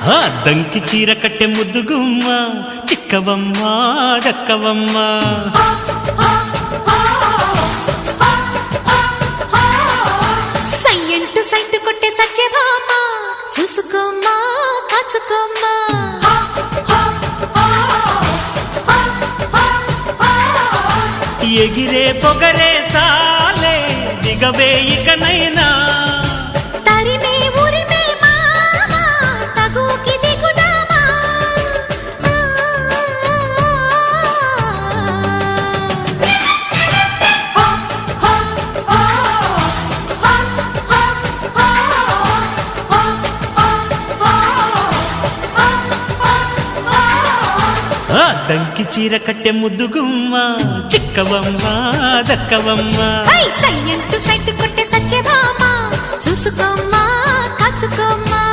ఆ దంకి చీర కట్టె ముద్దుగుమ్మ చిక్కవమ్మ దక్కవమ్మ సయ్యంటు సైటు కొట్టే సత్యభామ చూసుకోమ్మా కాచుకోమ్మా ఎగిరే పొగరే చాలే దిగవే ఇకనైనా తరిమే ఉరిమే మామ తగుకి దిగుదామా ఆ దంకి చీర కట్టె ముద్దుగుమ్మ చిక్కవమ్మ దక్కవమ్మ సయ్యంటు సైటు కొట్టే సత్యభామ చూసుకోమ్మా కాచుకోమ్మా